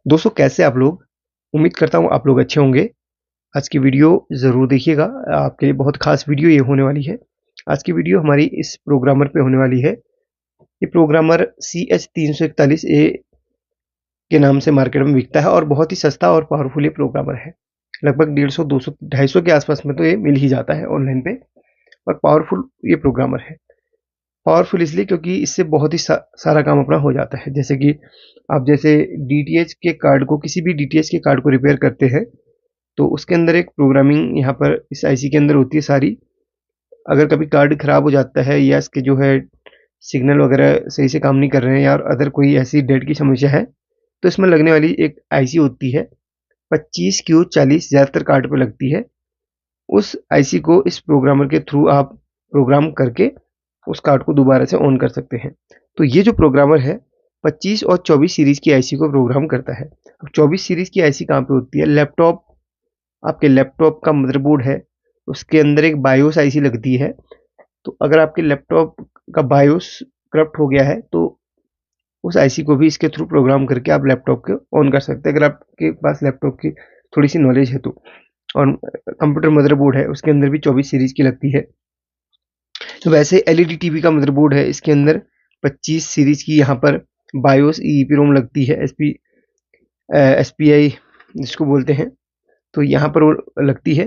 दोस्तों कैसे आप लोग? उम्मीद करता हूँ आप लोग अच्छे होंगे। आज की वीडियो ज़रूर देखिएगा, आपके लिए बहुत ख़ास वीडियो ये होने वाली है। आज की वीडियो हमारी इस प्रोग्रामर पे होने वाली है। ये प्रोग्रामर CH341A के नाम से मार्केट में बिकता है और बहुत ही सस्ता और पावरफुल ये प्रोग्रामर है। लगभग 150, 200, 250 के आसपास में तो ये मिल ही जाता है ऑनलाइन पे और पावरफुल ये प्रोग्रामर है। पावरफुल इसलिए क्योंकि इससे बहुत ही सारा काम अपना हो जाता है। जैसे कि आप जैसे डीटीएच के कार्ड को किसी भी डीटीएच के कार्ड को रिपेयर करते हैं तो उसके अंदर एक प्रोग्रामिंग यहाँ पर इस आईसी के अंदर होती है सारी। अगर कभी कार्ड खराब हो जाता है या इसके जो है सिग्नल वगैरह सही से काम नहीं कर रहे हैं या अदर कोई ऐसी डेट की समस्या है तो इसमें लगने वाली एक आईसी होती है 25Q40 ज़्यादातर कार्ड पे लगती है। उस आईसी को इस प्रोग्रामर के थ्रू आप प्रोग्राम करके उस कार्ड को दोबारा से ऑन कर सकते हैं। तो ये जो प्रोग्रामर है 25 और 24 सीरीज की आईसी को प्रोग्राम करता है। अब 24 सीरीज की आईसी कहाँ पे होती है? लैपटॉप, आपके लैपटॉप का मदरबोर्ड है, उसके अंदर एक बायोस आईसी लगती है। तो अगर आपके लैपटॉप का बायोस करप्ट हो गया है तो उस आईसी को भी इसके थ्रू प्रोग्राम करके आप लैपटॉप को ऑन कर सकते हैं, अगर आपके पास लैपटॉप की थोड़ी सी नॉलेज है तो। और कंप्यूटर मदरबोर्ड है उसके अंदर भी 24 सीरीज की लगती है। तो वैसे एलईडी टीवी का मदरबोर्ड है, इसके अंदर 25 सीरीज की यहाँ पर बायोस ईईपीरोम लगती है, एसपीआई जिसको बोलते हैं। तो यहाँ पर वो लगती है।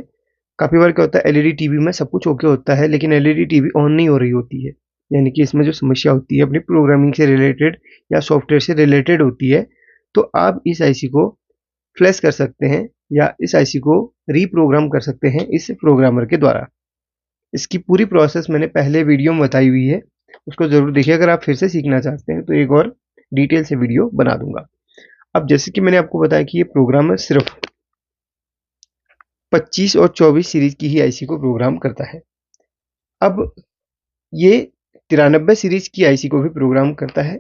काफ़ी बार क्या होता है एलईडी टीवी में सब कुछ ओके होता है लेकिन एलईडी टीवी ऑन नहीं हो रही होती है, यानी कि इसमें जो समस्या होती है अपनी प्रोग्रामिंग से रिलेटेड या सॉफ्टवेयर से रिलेटेड होती है। तो आप इस आईसी को फ्लैश कर सकते हैं या इस आईसी को रीप्रोग्राम कर सकते हैं इस प्रोग्रामर के द्वारा। इसकी पूरी प्रोसेस मैंने पहले वीडियो में बताई हुई है, उसको ज़रूर देखिए। अगर आप फिर से सीखना चाहते हैं तो एक और डिटेल से वीडियो बना दूंगा। अब जैसे कि मैंने आपको बताया कि ये प्रोग्रामर सिर्फ 25 और 24 सीरीज की ही आईसी को प्रोग्राम करता है। अब ये 93 सीरीज की आईसी को भी प्रोग्राम करता है।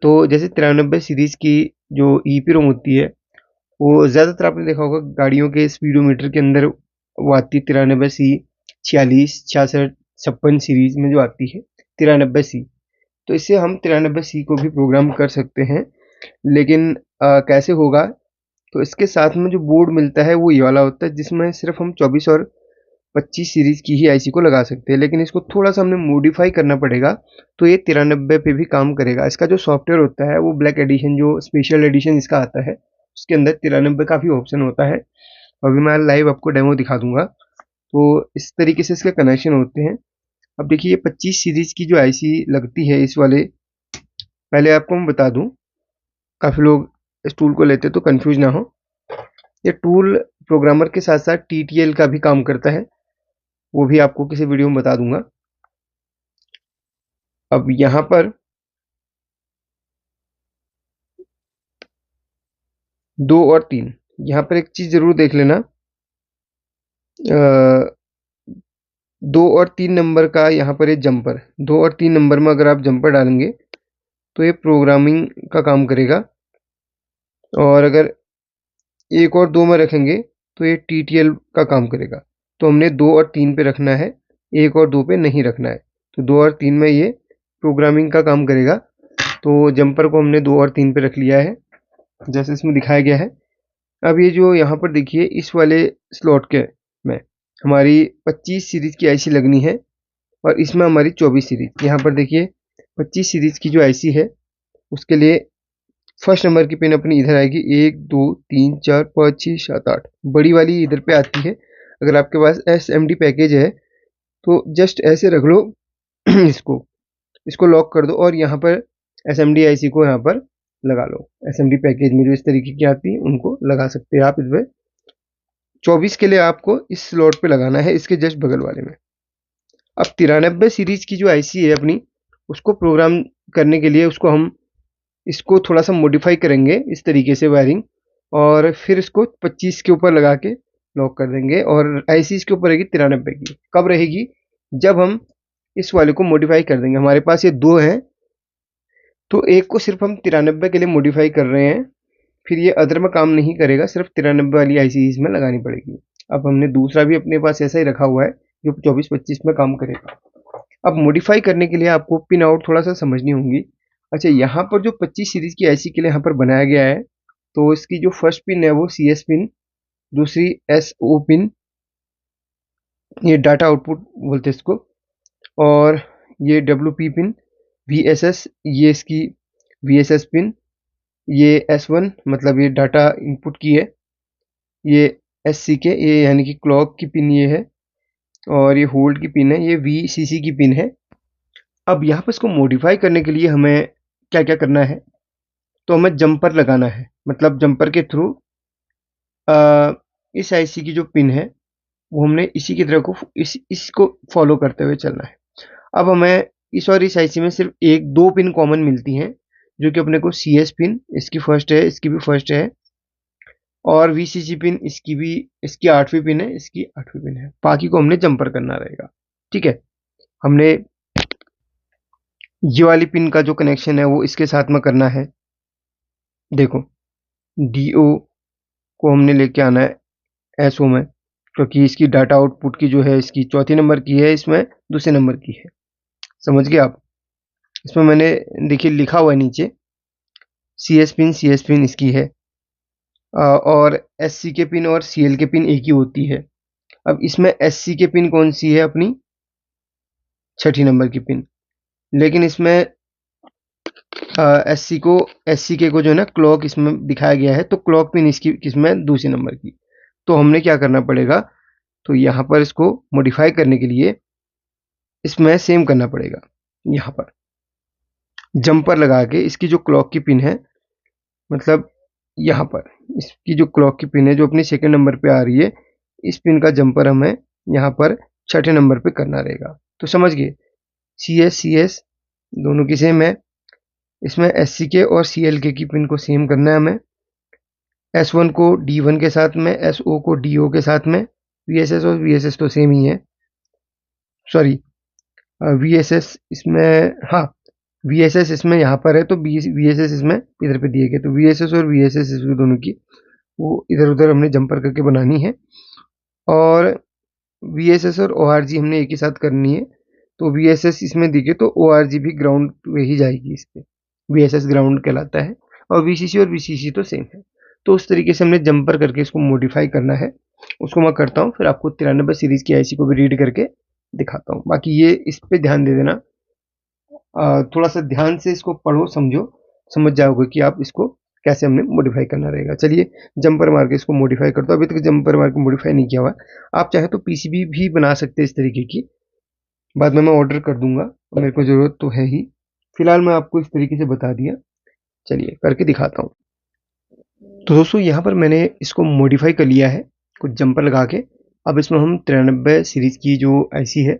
तो जैसे 93 सीरीज की जो ईपीरोम होती है वो ज़्यादातर आपने देखा होगा गाड़ियों के स्पीडोमीटर के अंदर वो आती है 93C, 46, 66, 56 सीरीज में जो आती है 93C। तो इससे हम 93C को भी प्रोग्राम कर सकते हैं। लेकिन कैसे होगा? तो इसके साथ में जो बोर्ड मिलता है वो ये वाला होता है जिसमें सिर्फ हम 24 और 25 सीरीज की ही आईसी को लगा सकते हैं, लेकिन इसको थोड़ा सा हमने मॉडिफाई करना पड़ेगा तो ये 93 पे भी काम करेगा। इसका जो सॉफ्टवेयर होता है वो ब्लैक एडिशन, जो स्पेशल एडिशन इसका आता है उसके अंदर 93 का भी ऑप्शन होता है। अभी मैं लाइव आपको डेमो दिखा दूंगा। तो इस तरीके से इसके कनेक्शन होते हैं। अब देखिए ये 25 सीरीज की जो आईसी लगती है इस वाले, पहले आपको मैं बता दूं, काफ़ी लोग इस टूल को लेते तो कंफ्यूज ना हो। ये टूल प्रोग्रामर के साथ साथ टीटीएल का भी काम करता है, वो भी आपको किसी वीडियो में बता दूंगा। अब यहाँ पर 2 और 3, यहाँ पर एक चीज़ ज़रूर देख लेना। 2 और 3 नंबर का यहाँ पर है जंपर। 2 और 3 नंबर में अगर आप जंपर डालेंगे तो ये प्रोग्रामिंग का काम करेगा, और अगर 1 और 2 में रखेंगे तो ये टीटीएल का काम करेगा। तो हमने 2 और 3 पे रखना है, 1 और 2 पे नहीं रखना है। तो 2 और 3 में ये प्रोग्रामिंग का काम करेगा। तो जंपर को हमने 2 और 3 पे रख लिया है जैसे इसमें दिखाया गया है। अब ये जो यहाँ पर देखिए इस वाले स्लॉट के में हमारी 25 सीरीज की आईसी लगनी है और इसमें हमारी 24 सीरीज। यहाँ पर देखिए 25 सीरीज की जो आईसी है उसके लिए फर्स्ट नंबर की पिन अपनी इधर आएगी, 1 2 3 4 5 6 7 8, बड़ी वाली इधर पे आती है। अगर आपके पास SMD पैकेज है तो जस्ट ऐसे रख लो इसको इसको लॉक कर दो और यहाँ पर SMD आईसी को यहाँ पर लगा लो। SMD पैकेज में जो इस तरीके की आती है उनको लगा सकते हैं आप इसमें। 24 के लिए आपको इस स्लॉट पे लगाना है, इसके जस्ट बगल वाले में। अब 93 सीरीज की जो आईसी है अपनी, उसको प्रोग्राम करने के लिए उसको हम इसको थोड़ा सा मॉडिफाई करेंगे इस तरीके से वायरिंग, और फिर इसको 25 के ऊपर लगा के लॉक कर देंगे और आईसी इसके ऊपर रहेगी 93 की। कब रहेगी? जब हम इस वाले को मॉडिफाई कर देंगे। हमारे पास ये दो हैं तो एक को सिर्फ हम 93 के लिए मॉडिफाई कर रहे हैं, फिर ये अदर में काम नहीं करेगा, सिर्फ 93 वाली आईसी इसमें लगानी पड़ेगी। अब हमने दूसरा भी अपने पास ऐसा ही रखा हुआ है जो 24-25 में काम करेगा। अब मॉडिफाई करने के लिए आपको पिन आउट थोड़ा सा समझनी होंगी। अच्छा, यहाँ पर जो 25 सीरीज की आईसी के लिए यहाँ पर बनाया गया है तो इसकी जो फर्स्ट पिन है वो CS पिन, दूसरी SO पिन, ये डाटा आउटपुट बोलते हैं इसको, और ये WP पिन, VSS ये इसकी VSS पिन, ये S1 मतलब ये डाटा इनपुट की है, ये SCK ये यानी कि क्लॉक की पिन ये है, और ये होल्ड की पिन है, ये VCC की पिन है। अब यहाँ पर इसको मॉडिफाई करने के लिए हमें क्या क्या करना है, तो हमें जंपर लगाना है, मतलब जंपर के थ्रू इस IC की जो पिन है वो हमने इसी की तरह को इसको फॉलो करते हुए चलना है। अब हमें इस और इस IC में सिर्फ एक दो पिन कॉमन मिलती हैं, जो कि अपने को CS पिन इसकी फर्स्ट है, इसकी भी फर्स्ट है, और VCC पिन इसकी भी, इसकी 8वीं पिन है, इसकी 8वीं पिन है। बाकी को हमने जंपर करना रहेगा। ठीक है, हमने ये वाली पिन का जो कनेक्शन है वो इसके साथ में करना है। देखो, DO को हमने लेके आना है SO में, क्योंकि इसकी डाटा आउटपुट की जो है इसकी चौथी नंबर की है, इसमें दूसरे नंबर की है। समझ गए आप? इसमें मैंने देखिए लिखा हुआ है नीचे, CS पिन इसकी है, और SC के पिन और CL के पिन एक ही होती है। अब इसमें SC के पिन कौन सी है? अपनी छठी नंबर की पिन। लेकिन इसमें SC के को जो है ना क्लॉक इसमें दिखाया गया है, तो क्लॉक पिन इसकी किसमें? दूसरे नंबर की। तो हमने क्या करना पड़ेगा, तो यहाँ पर इसको मॉडिफाई करने के लिए इसमें सेम करना पड़ेगा। यहाँ पर जंपर लगा के इसकी जो क्लॉक की पिन है, मतलब यहाँ पर इसकी जो क्लॉक की पिन है जो अपनी सेकंड नंबर पे आ रही है, इस पिन का जंपर हमें यहाँ पर छठे नंबर पे करना रहेगा। तो समझ गए, CS दोनों की सेम है। इसमें SCK और CLK की पिन को सेम करना है हमें। S1 को D1 के साथ में, SO को DO के साथ में, VSS और VSS तो सेम ही है, सॉरी VSS इसमें, हाँ VSS इसमें यहाँ पर है, तो VSS इसमें इधर पे दिए गए, तो VSS और VSS इसमें दोनों की वो इधर उधर हमने जंपर करके बनानी है। और VSS और ORG हमने एक ही साथ करनी है, तो VSS इसमें दिखे तो ORG भी ग्राउंड पे ही जाएगी, इस पे VSS ग्राउंड कहलाता है, और VCC और VCC तो सेम है। तो उस तरीके से हमने जंपर करके इसको मॉडिफाई करना है। उसको मैं करता हूँ, फिर आपको 93 सीरीज की IC को भी रीड करके दिखाता हूँ। बाकी ये इस पे ध्यान दे देना, थोड़ा सा ध्यान से इसको पढ़ो, समझो, समझ जाओगे कि आप इसको कैसे हमने मॉडिफाई करना रहेगा। चलिए जंपर मार के इसको मॉडिफाई करता हूँ। अभी तक जंपर मार के मॉडिफाई नहीं किया हुआ। आप चाहे तो PCB भी बना सकते हैं इस तरीके की, बाद में मैं ऑर्डर कर दूंगा, मेरे को ज़रूरत तो है ही। फिलहाल मैं आपको इस तरीके से बता दिया, चलिए करके दिखाता हूँ। तो दोस्तों यहाँ पर मैंने इसको मॉडिफाई कर लिया है कुछ जंपर लगा के। अब इसमें हम 93 सीरीज की जो IC है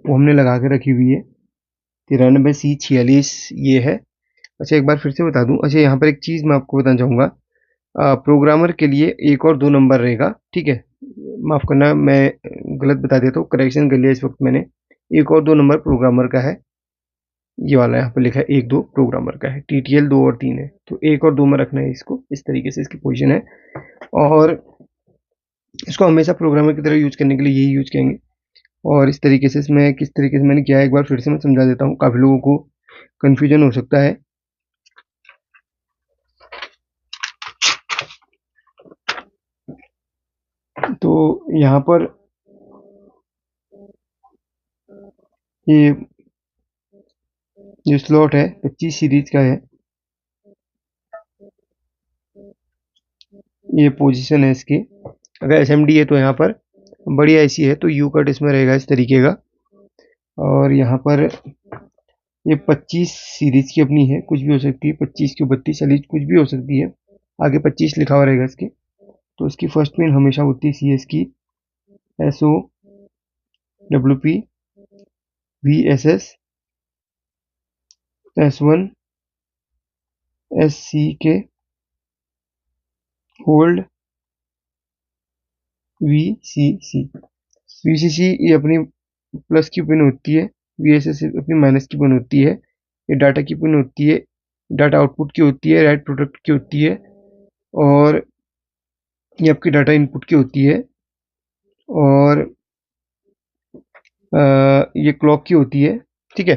वो हमने लगा के रखी हुई है, 93C46 ये है। अच्छा एक बार फिर से बता दूं, अच्छा यहाँ पर एक चीज़ मैं आपको बताना चाहूँगा, प्रोग्रामर के लिए 1 और 2 नंबर रहेगा। ठीक है, माफ़ करना मैं गलत बता देता हूँ, करेक्शन कर लिया इस वक्त मैंने। 1 और 2 नंबर प्रोग्रामर का है, ये वाला यहाँ पर लिखा है 1 2 प्रोग्रामर का है, TTL 2 और 3 है, तो 1 और 2 में रखना है इसको, इस तरीके से इसकी पोजीशन है। और इसको हमेशा प्रोग्रामर की तरह यूज करने के लिए यही यूज करेंगे। और इस तरीके से इसमें किस तरीके से मैंने किया है एक बार फिर से मैं समझा देता हूँ, काफ़ी लोगों को कन्फ्यूजन हो सकता है। तो यहाँ पर ये जो स्लॉट है 25 सीरीज का है, ये पोजीशन है इसकी। अगर SMD है तो यहाँ पर बड़ी IC है तो U कट इसमें रहेगा इस तरीके का। और यहाँ पर ये 25 सीरीज की अपनी है, कुछ भी हो सकती है, 25 की 32 चलिए कुछ भी हो सकती है, आगे 25 लिखा हुआ रहेगा इसके। तो इसकी फर्स्ट पिन हमेशा होती है CS की, SO WP VSS S1 SCK hold VCC ये अपनी प्लस की पिन होती है, VSS अपनी माइनस की पिन होती है, ये डाटा की पिन होती है, डाटा आउटपुट की होती है, राइट प्रोडक्ट की होती है, और ये आपकी डाटा इनपुट की होती है, और ये क्लॉक की होती है। ठीक है,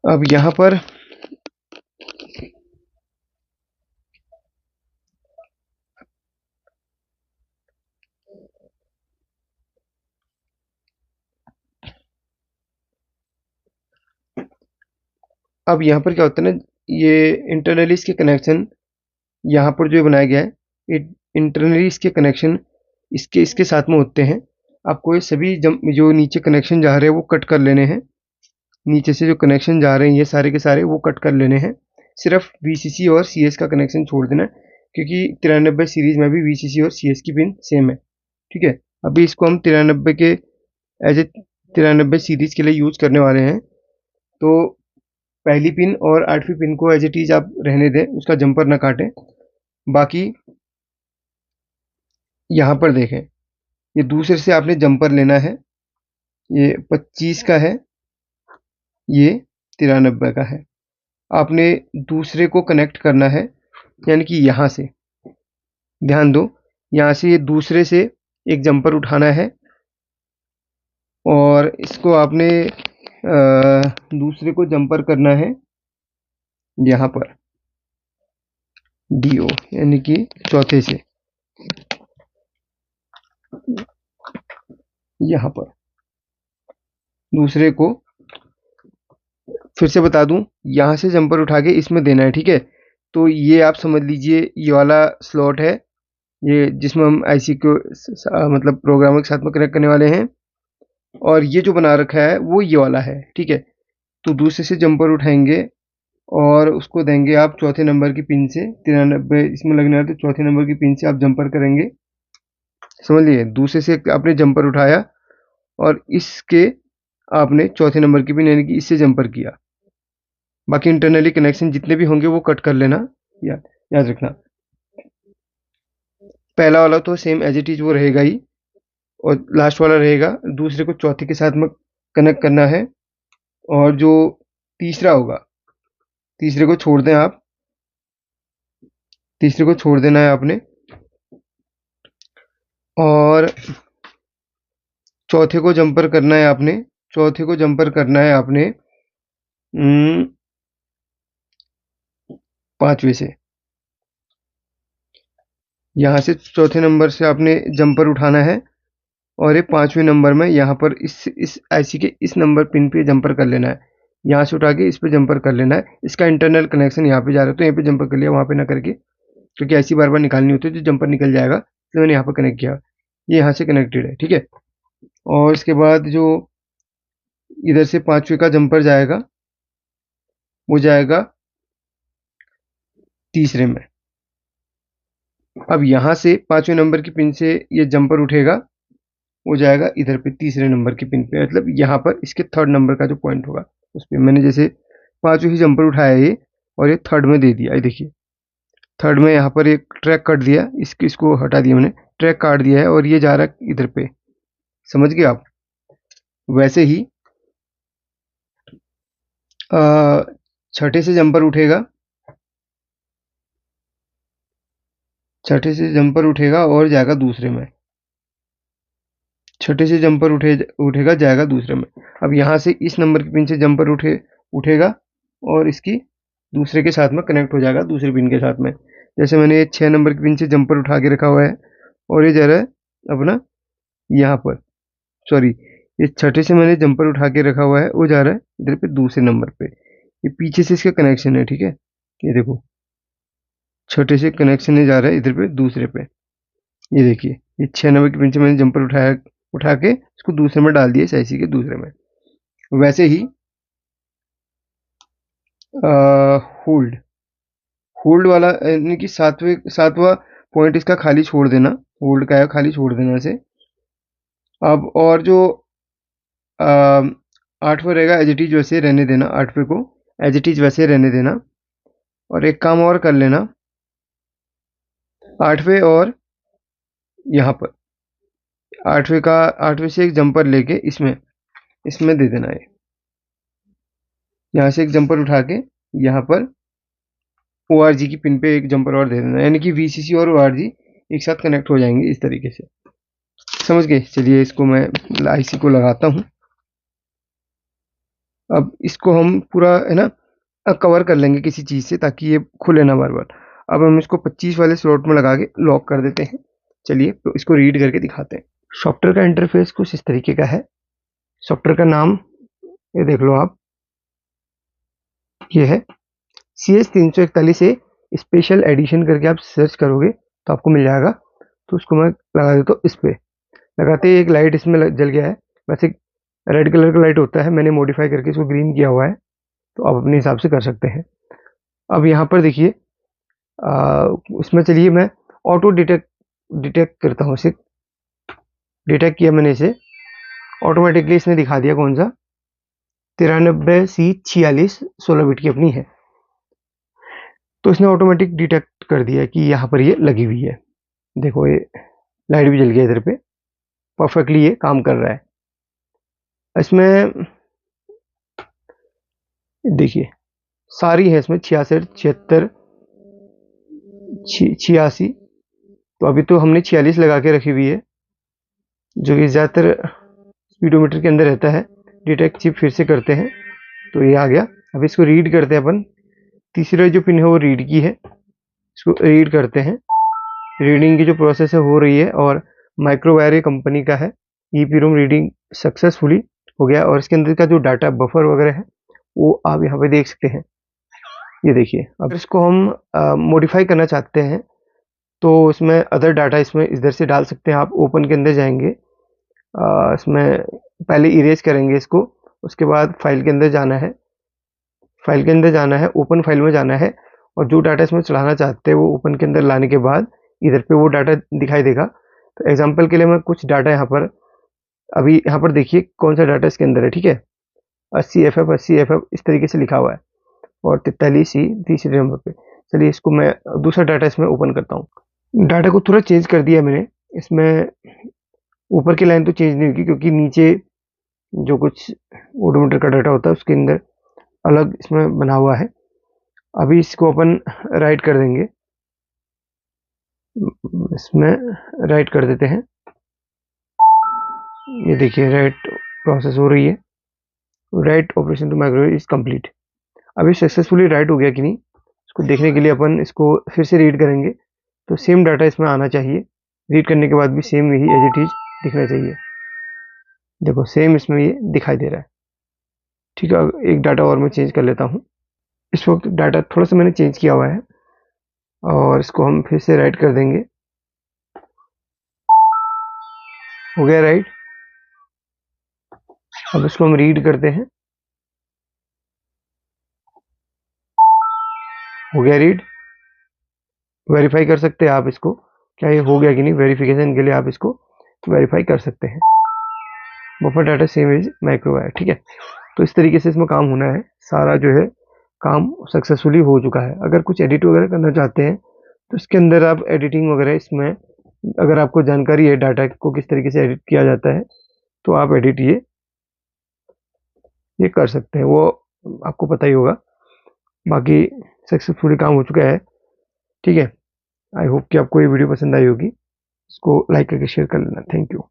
अब यहाँ पर अब यहाँ पर क्या होता है ना, ये इंटरनली इसके कनेक्शन यहाँ पर जो बनाया गया है, इंटरनली इसके कनेक्शन इसके साथ में होते हैं। आपको ये सभी जो नीचे कनेक्शन जा रहे हैं वो कट कर लेने हैं। नीचे से जो कनेक्शन जा रहे हैं ये सारे के सारे वो कट कर लेने हैं। सिर्फ VCC और CS का कनेक्शन छोड़ देना है, क्योंकि 93 सीरीज में भी VCC और CS की पिन सेम है। ठीक है, अभी इसको हम 93 के एज ए 93 सीरीज के लिए यूज करने वाले हैं। तो पहली पिन और 8वीं पिन को एज इट इज आप रहने दें, उसका जंपर ना काटें। बाकी यहाँ पर देखें, ये दूसरे से आपने जंपर लेना है, ये 25 का है, ये 93 का है। आपने दूसरे को कनेक्ट करना है, यानी कि यहाँ से ध्यान दो, यहाँ से ये दूसरे से एक जंपर उठाना है और इसको आपने दूसरे को जंपर करना है यहाँ पर DO, यानी कि चौथे से यहाँ पर दूसरे को, फिर से बता दूं, यहाँ से जंपर उठा के इसमें देना है। ठीक है, तो ये आप समझ लीजिए ये वाला स्लॉट है, ये जिसमें हम IC को मतलब प्रोग्रामर के साथ में कनेक्ट करने वाले हैं, और ये जो बना रखा है वो ये वाला है। ठीक है, तो दूसरे से जंपर उठाएंगे और उसको देंगे आप चौथे नंबर की पिन से, 93 इसमें लगने वाला, तो चौथे नंबर की पिन से आप जंपर करेंगे। समझ लिए, दूसरे से आपने जंपर उठाया और इसके आपने चौथे नंबर की पिन यानी कि इससे जंपर किया। बाकी इंटरनली कनेक्शन जितने भी होंगे वो कट कर लेना, याद रखना। पहला वाला तो सेम एज इट इज वो रहेगा ही, और लास्ट वाला रहेगा। दूसरे को चौथे के साथ में कनेक्ट करना है, और जो तीसरा होगा, तीसरे को छोड़ दें आप, तीसरे को छोड़ देना है आपने, और चौथे को जंपर करना है आपने, चौथे को जंपर करना है आपने 5वें से। यहाँ से चौथे नंबर से आपने जंपर उठाना है और ये 5वें नंबर में यहाँ पर इस IC के इस नंबर पिन पे जंपर कर लेना है। यहाँ से उठा के इस पे जंपर कर लेना है। इसका इंटरनल कनेक्शन यहाँ पे जा रहा है, तो यहाँ पे जंपर कर लिया, वहाँ पे ना करके, क्योंकि ऐसी बार बार निकालनी होती है तो जंपर निकल जाएगा, इसलिए मैंने यहाँ पर कनेक्ट किया। ये यहाँ से कनेक्टेड है। ठीक है, और इसके बाद जो इधर से 5वें का जंपर जाएगा वो जाएगा तीसरे में। अब यहाँ से 5वें नंबर की पिन से ये जंपर उठेगा, वो जाएगा इधर पे तीसरे नंबर की पिन पे, मतलब यहाँ पर इसके थर्ड नंबर का जो पॉइंट होगा उस पर। मैंने जैसे 5वें ही जंपर उठाया ये, और ये थर्ड में दे दिया, ये देखिए थर्ड में यहाँ पर एक ट्रैक काट दिया, इसको हटा दिया मैंने, ट्रैक काट दिया है, और ये जा रहा है इधर पे। समझ गए आप। वैसे ही छठे से जंपर उठेगा, छठे से जंपर उठेगा और जाएगा दूसरे में, छठे से जंपर उठेगा जाएगा दूसरे में। अब यहाँ से इस नंबर की पिन से जंपर उठेगा और इसकी दूसरे के साथ में कनेक्ट हो जाएगा, दूसरे पिन के साथ में। जैसे मैंने ये 6 नंबर की पिन से जंपर उठा के रखा हुआ है, और ये जा रहा है अपना यहाँ पर, सॉरी, ये छठे से मैंने जंपर उठा के रखा हुआ है, वो जा रहा है इधर पे दूसरे नंबर पे। ये पीछे से इसका कनेक्शन है। ठीक है, ये देखो छठे से कनेक्शन जा रहा है इधर पे दूसरे पे। ये देखिए, ये 6 नंबर की पिन से मैंने जंपर उठा के इसको दूसरे में डाल दिया, इस IC के दूसरे में। वैसे ही होल्ड, होल्ड वाला यानी कि सातवां पॉइंट इसका खाली छोड़ देना, होल्ड का है खाली छोड़ देना इसे। अब और जो 8वां रहेगा एज इट इज वैसे रहने देना, 8वें को एज इट इज वैसे रहने देना। और एक काम और कर लेना, 8वें और यहाँ पर 8वें से एक जंपर लेके इसमें दे देना है। यहाँ से एक जंपर उठा के यहाँ पर ORG की पिन पे एक जंपर और दे देना, यानी कि VCC और ORG एक साथ कनेक्ट हो जाएंगे इस तरीके से। समझ गए। चलिए इसको मैं IC को लगाता हूँ। अब इसको हम पूरा है ना कवर कर लेंगे किसी चीज़ से, ताकि ये खुले ना बार बार। अब हम इसको 25 वाले स्लॉट में लगा के लॉक कर देते हैं। चलिए तो इसको रीड करके दिखाते हैं। सॉफ्टवेयर का इंटरफेस कुछ इस तरीके का है। सॉफ्टवेयर का नाम ये देख लो आप, ये है CS341 से स्पेशल एडिशन करके आप सर्च करोगे तो आपको मिल जाएगा। तो उसको मैं लगा देता हूँ इस पे। लगाते ही एक लाइट इसमें जल गया है। वैसे रेड कलर का लाइट होता है, मैंने मॉडिफाई करके इसको ग्रीन किया हुआ है, तो आप अपने हिसाब से कर सकते हैं। अब यहाँ पर देखिए इसमें चलिए मैं ऑटो डिटेक्ट करता हूँ इसे। डिटेक्ट किया मैंने इसे, ऑटोमेटिकली इसने दिखा दिया कौन सा 93C46 16 बिट की अपनी है। तो इसने ऑटोमेटिक डिटेक्ट कर दिया कि यहाँ पर ये लगी हुई है। देखो ये लाइट भी जल गया इधर पे, परफेक्टली ये काम कर रहा है। इसमें देखिए सारी है, इसमें 66 76 86। तो अभी तो हमने 46 लगा के रखी हुई है, जो कि ज़्यादातर स्पीडोमीटर के अंदर रहता है। डिटेक्ट चिप फिर से करते हैं तो ये आ गया। अब इसको रीड करते हैं अपन। तीसरा जो पिन है वो रीड की है, इसको रीड करते हैं। रीडिंग की जो प्रोसेस है हो रही है, और माइक्रोवायर कंपनी का है। EEPROM रीडिंग सक्सेसफुली हो गया, और इसके अंदर का जो डाटा बफर वगैरह है वो आप यहाँ पे देख सकते हैं। ये देखिए, अगर इसको हम मॉडिफाई करना चाहते हैं तो इसमें अदर डाटा इसमें इधर से डाल सकते हैं। आप ओपन के अंदर जाएंगे, इसमें पहले इरेज करेंगे इसको, उसके बाद फाइल के अंदर जाना है। फाइल के अंदर जाना है, ओपन फाइल में जाना है, और जो डाटा इसमें चढ़ाना चाहते हैं वो ओपन के अंदर लाने के बाद इधर पे वो डाटा दिखाई देगा। तो एग्जांपल के लिए मैं कुछ डाटा यहाँ पर, अभी यहाँ पर देखिए कौन सा डाटा इसके अंदर है। ठीक है, 80FF इस तरीके से लिखा हुआ है, और 43C तीसरे नंबर पे। चलिए इसको मैं दूसरा डाटा इसमें ओपन करता हूँ। डाटा को थोड़ा चेंज कर दिया मैंने इसमें। ऊपर की लाइन तो चेंज नहीं होगी, क्योंकि नीचे जो कुछ ओडोमीटर का डाटा होता है उसके अंदर अलग इसमें बना हुआ है। अभी इसको अपन राइट कर देंगे, इसमें राइट कर देते हैं। ये देखिए राइट प्रोसेस हो रही है। Write operation to microwave is complete. अभी सक्सेसफुली राइट हो गया कि नहीं, इसको देखने के लिए अपन इसको फिर से रीड करेंगे। तो सेम डाटा इसमें आना चाहिए। रीड करने के बाद भी सेम यही एज इट इज दिखना चाहिए। देखो सेम इसमें ये दिखाई दे रहा है। ठीक है, एक डाटा और मैं चेंज कर लेता हूँ। इस वक्त डाटा थोड़ा सा मैंने चेंज किया हुआ है, और इसको हम फिर से राइट कर देंगे। हो गया राइट। अब इसको हम रीड करते हैं। हो गया रीड। वेरीफाई कर सकते हैं आप इसको, क्या ये हो गया कि नहीं। वेरिफिकेशन के लिए आप इसको वेरीफाई कर सकते हैं। Buffer data same is microwire. ठीक है, तो इस तरीके से इसमें काम होना है। सारा जो है काम सक्सेसफुली हो चुका है। अगर कुछ एडिट वगैरह करना चाहते हैं तो इसके अंदर आप एडिटिंग वगैरह इसमें, अगर आपको जानकारी है डाटा को किस तरीके से एडिट किया जाता है, तो आप एडिट ये कर सकते हैं, वो आपको पता ही होगा। बाकी सक्सेसफुली काम हो चुका है। ठीक है, आई होप कि आपको ये वीडियो पसंद आई होगी। इसको लाइक करके शेयर कर लेना। Thank you.